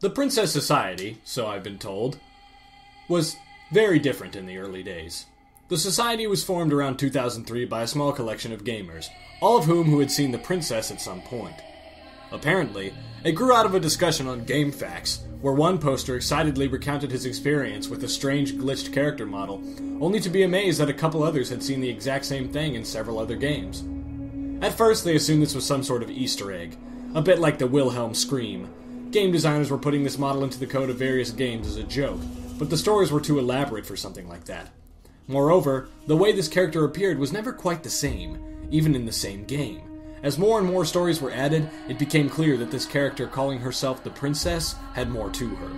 The Princess Society, so I've been told, was very different in the early days. The society was formed around 2003 by a small collection of gamers, all of whom had seen the princess at some point. Apparently, it grew out of a discussion on GameFAQs, where one poster excitedly recounted his experience with a strange glitched character model, only to be amazed that a couple others had seen the exact same thing in several other games. At first, they assumed this was some sort of Easter egg, a bit like the Wilhelm scream. Game designers were putting this model into the code of various games as a joke, but the stories were too elaborate for something like that. Moreover, the way this character appeared was never quite the same, even in the same game. As more and more stories were added, it became clear that this character calling herself the princess had more to her.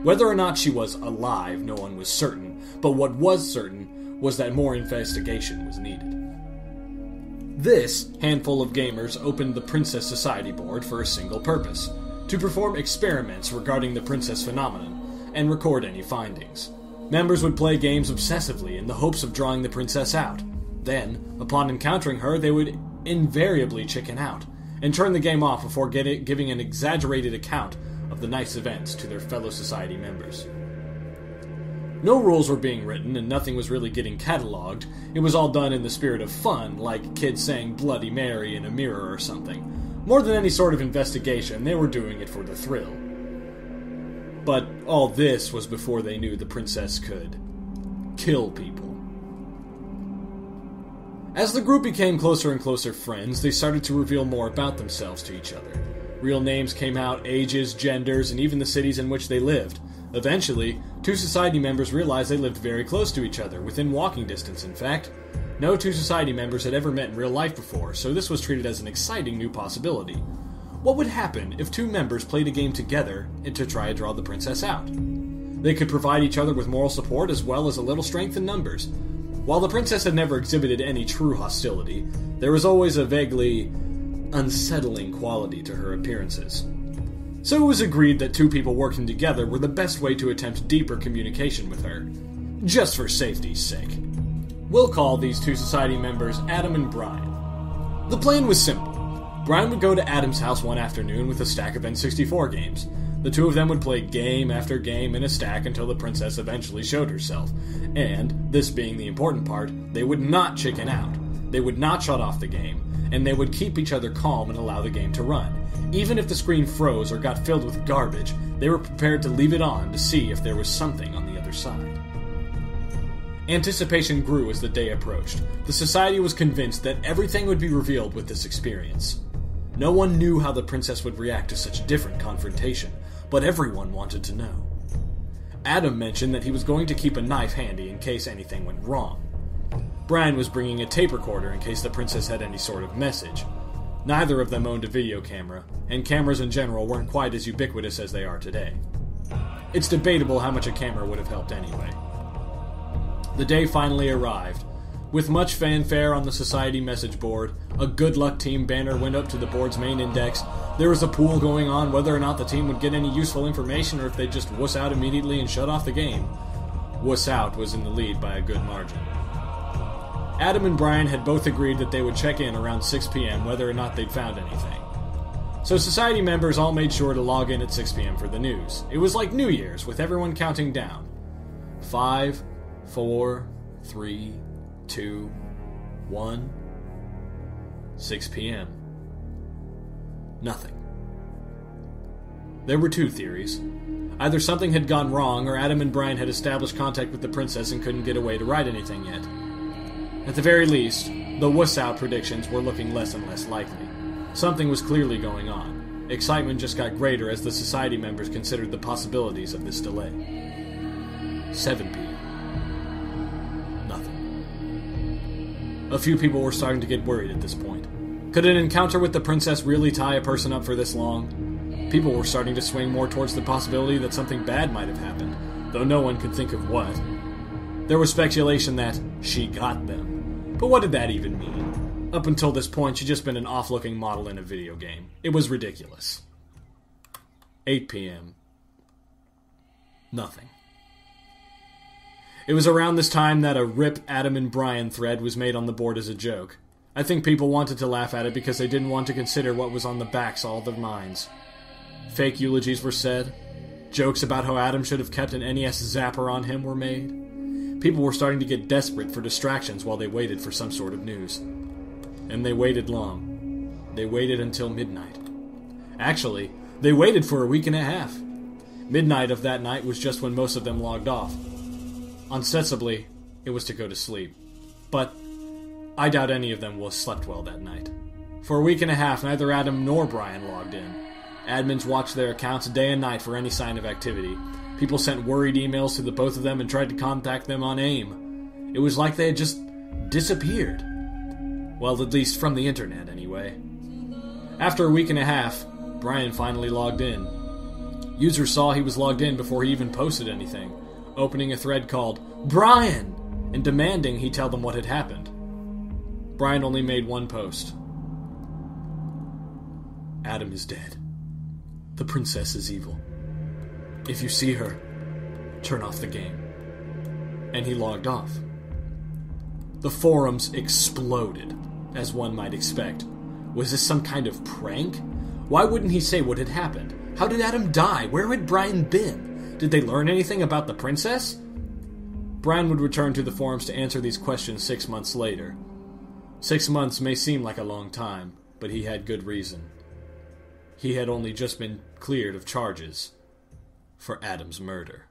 Whether or not she was alive, no one was certain, but what was certain was that more investigation was needed. This handful of gamers opened the Princess Society board for a single purpose: to perform experiments regarding the princess phenomenon and record any findings. Members would play games obsessively in the hopes of drawing the princess out. Then, upon encountering her, they would invariably chicken out and turn the game off before giving an exaggerated account of the night's events to their fellow society members. No rules were being written and nothing was really getting cataloged. It was all done in the spirit of fun, like kids saying Bloody Mary in a mirror or something. More than any sort of investigation, they were doing it for the thrill. But all this was before they knew the princess could kill people. As the group became closer and closer friends, they started to reveal more about themselves to each other. Real names came out, ages, genders, and even the cities in which they lived. Eventually, two society members realized they lived very close to each other, within walking distance, in fact. No two society members had ever met in real life before, so this was treated as an exciting new possibility. What would happen if two members played a game together to try to draw the princess out? They could provide each other with moral support as well as a little strength in numbers. While the princess had never exhibited any true hostility, there was always a vaguely unsettling quality to her appearances. So it was agreed that two people working together were the best way to attempt deeper communication with her, just for safety's sake. We'll call these two society members Adam and Brian. The plan was simple. Brian would go to Adam's house one afternoon with a stack of N64 games. The two of them would play game after game in a stack until the princess eventually showed herself. And, this being the important part, they would not chicken out. They would not shut off the game, and they would keep each other calm and allow the game to run. Even if the screen froze or got filled with garbage, they were prepared to leave it on to see if there was something on the other side. Anticipation grew as the day approached. The society was convinced that everything would be revealed with this experience. No one knew how the princess would react to such different confrontation, but everyone wanted to know. Adam mentioned that he was going to keep a knife handy in case anything went wrong. Brian was bringing a tape recorder in case the princess had any sort of message. Neither of them owned a video camera, and cameras in general weren't quite as ubiquitous as they are today. It's debatable how much a camera would have helped anyway. The day finally arrived. With much fanfare on the society message board, a good luck team banner went up to the board's main index. There was a pool going on whether or not the team would get any useful information or if they'd just wuss out immediately and shut off the game. Wuss out was in the lead by a good margin. Adam and Brian had both agreed that they would check in around 6 p.m. whether or not they'd found anything. So society members all made sure to log in at 6 p.m. for the news. It was like New Year's, with everyone counting down. 5, 4, 3, 2, 1... 6 p.m. Nothing. There were two theories. Either something had gone wrong, or Adam and Brian had established contact with the princess and couldn't get away to write anything yet. At the very least, the wuss-out predictions were looking less and less likely. Something was clearly going on. Excitement just got greater as the society members considered the possibilities of this delay. 7 p.m. Nothing. A few people were starting to get worried at this point. Could an encounter with the princess really tie a person up for this long? People were starting to swing more towards the possibility that something bad might have happened, though no one could think of what. There was speculation that she got them. But what did that even mean? Up until this point, she'd just been an off-looking model in a video game. It was ridiculous. 8 p.m. Nothing. It was around this time that a RIP Adam and Brian thread was made on the board as a joke. I think people wanted to laugh at it because they didn't want to consider what was on the backs of all their minds. Fake eulogies were said. Jokes about how Adam should have kept an NES zapper on him were made. People were starting to get desperate for distractions while they waited for some sort of news. And they waited long. They waited until midnight. Actually, they waited for a week and a half. Midnight of that night was just when most of them logged off. Ostensibly, it was to go to sleep. But I doubt any of them slept well that night. For a week and a half, neither Adam nor Brian logged in. Admins watched their accounts day and night for any sign of activity. People sent worried emails to the both of them and tried to contact them on AIM. It was like they had just disappeared. Well, at least from the internet, anyway. After a week and a half, Brian finally logged in. Users saw he was logged in before he even posted anything, opening a thread called Brian and demanding he tell them what had happened. Brian only made one post. Adam is dead. The princess is evil. If you see her, turn off the game. And he logged off. The forums exploded, as one might expect. Was this some kind of prank? Why wouldn't he say what had happened? How did Adam die? Where had Brian been? Did they learn anything about the princess? Brian would return to the forums to answer these questions 6 months later. 6 months may seem like a long time, but he had good reason. He had only just been cleared of charges for Adam's murder.